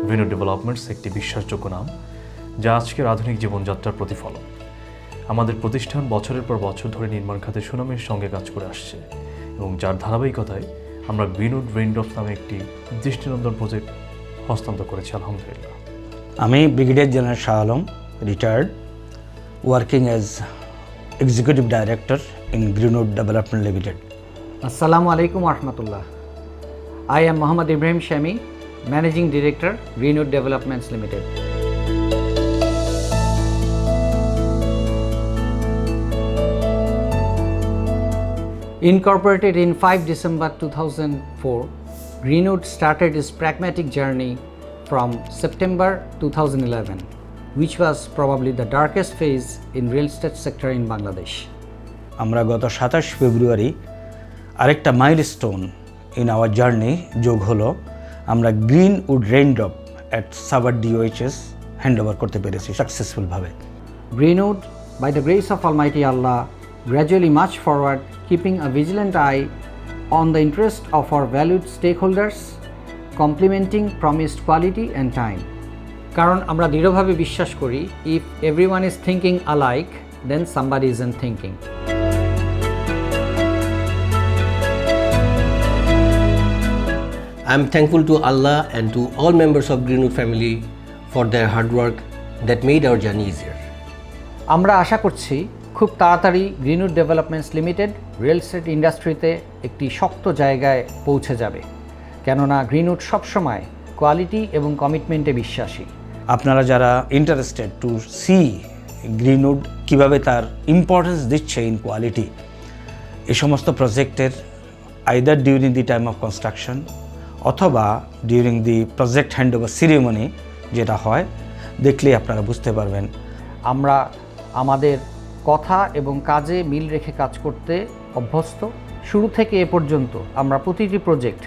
Greenwood developments একটি বিশ্বাসযোগ্য নাম, যা আজকের আধুনিক জীবনযাত্রার প্রতিফলন। আমাদের প্রতিষ্ঠান বছরের পর বছর ধরে নির্মাণ খাতে সুনামের সঙ্গে কাজ করে আসছে এবং যার ধারাবাহিকতায় আমরা গ্রিনউড রেইনড্রপস নামে একটি দৃষ্টিনন্দন প্রজেক্ট হস্তান্তর করেছি আলহামদুলিল্লাহ। আমি brigadier general Shah Alam, retired, working as executive director in Greenwood development limited. Assalamu alaikum warahmatullah. I am Muhammad Ibrahim Shami, Managing Director, Greenwood Developments Limited. Incorporated in 5 December 2004, Greenwood started its pragmatic journey from September 2011, which was probably the darkest phase in real estate sector in Bangladesh. আমরা গত 27 ফেব্রুয়ারি আরেকটা milestone in our journey যোগ হলো, আমরা Greenwood Raindrop at Savar DOHS handover করতে পেরেছি সাকসেসফুলভাবে। Greenwood, by the grace of Almighty Allah, gradually marched forward, keeping a vigilant eye on the interest of our valued stakeholders, complementing promised quality and time. কারণ আমরা দৃঢ়ভাবে বিশ্বাস করি, if everyone is thinking alike, then somebody isn't thinking. I am thankful to Allah and to all members of Greenwood family for their hard work that made our journey easier. আমরা আশা করছি খুব তাড়াতাড়ি Greenwood developments limited real estate ইন্ডাস্ট্রিতে একটি শক্ত জায়গায় পৌঁছে যাবে, কেননা গ্রিনউড সবসময় কোয়ালিটি এবং কমিটমেন্টে বিশ্বাসী। আপনারা যারা ইন্টারেস্টেড টু সি গ্রিনউড কীভাবে তার ইম্পর্টেন্স দিচ্ছে ইন কোয়ালিটি, এই সমস্ত প্রজেক্টের either during the time of construction অথবা during the project handover ceremony যেটা হয়, দেখলেই আপনারা বুঝতে পারবেন। আমরা আমাদের কথা এবং কাজে মিল রেখে কাজ করতে অভ্যস্ত। শুরু থেকে এ পর্যন্ত আমরা প্রতিটি প্রজেক্ট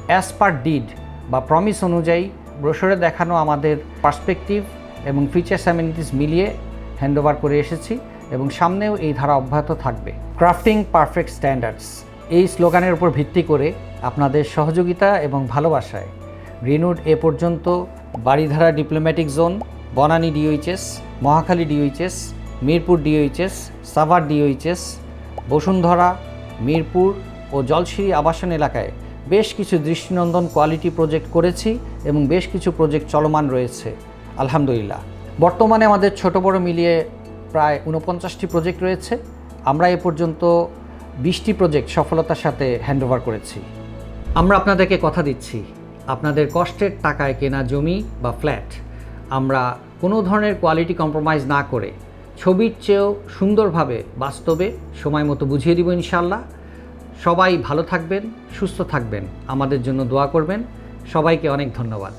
অ্যাজ পার ডিড বা প্রমিস অনুযায়ী ব্রোশরে দেখানো আমাদের পার্সপেক্টিভ এবং ফিচার্স অ্যামেনিটিস মিলিয়ে হ্যান্ডওভার করে এসেছি এবং সামনেও এই ধারা অব্যাহত থাকবে। ক্রাফটিং পারফেক্ট স্ট্যান্ডার্ডস, এই স্লোগানের উপর ভিত্তি করে আপনাদের সহযোগিতা এবং ভালোবাসায় গ্রিনউড এ পর্যন্ত Baridhara diplomatic zone, Banani DOHS, Mohakhali DOHS, Mirpur DOHS, Savar DOHS, Bashundhara, Mirpur ও জলশিরি আবাসন এলাকায় বেশ কিছু দৃষ্টিনন্দন কোয়ালিটি প্রজেক্ট করেছি এবং বেশ কিছু প্রজেক্ট চলমান রয়েছে আলহামদুলিল্লাহ। বর্তমানে আমাদের ছোট বড় মিলিয়ে প্রায় 49টি প্রজেক্ট রয়েছে। আমরা এ পর্যন্ত 20টি প্রজেক্ট সফলতার সাথে হ্যান্ডওভার করেছি। আমরা আপনাদেরকে কথা দিচ্ছি, আপনাদের কষ্টের টাকায় কেনা জমি বা ফ্ল্যাট আমরা কোনো ধরনের কোয়ালিটি কম্প্রোমাইজ না করে ছবির চেয়েও সুন্দরভাবে বাস্তবে সময় মতো বুঝিয়ে দিব ইনশাআল্লাহ। সবাই ভালো থাকবেন, সুস্থ থাকবেন, আমাদের জন্য দোয়া করবেন। সবাইকে অনেক ধন্যবাদ।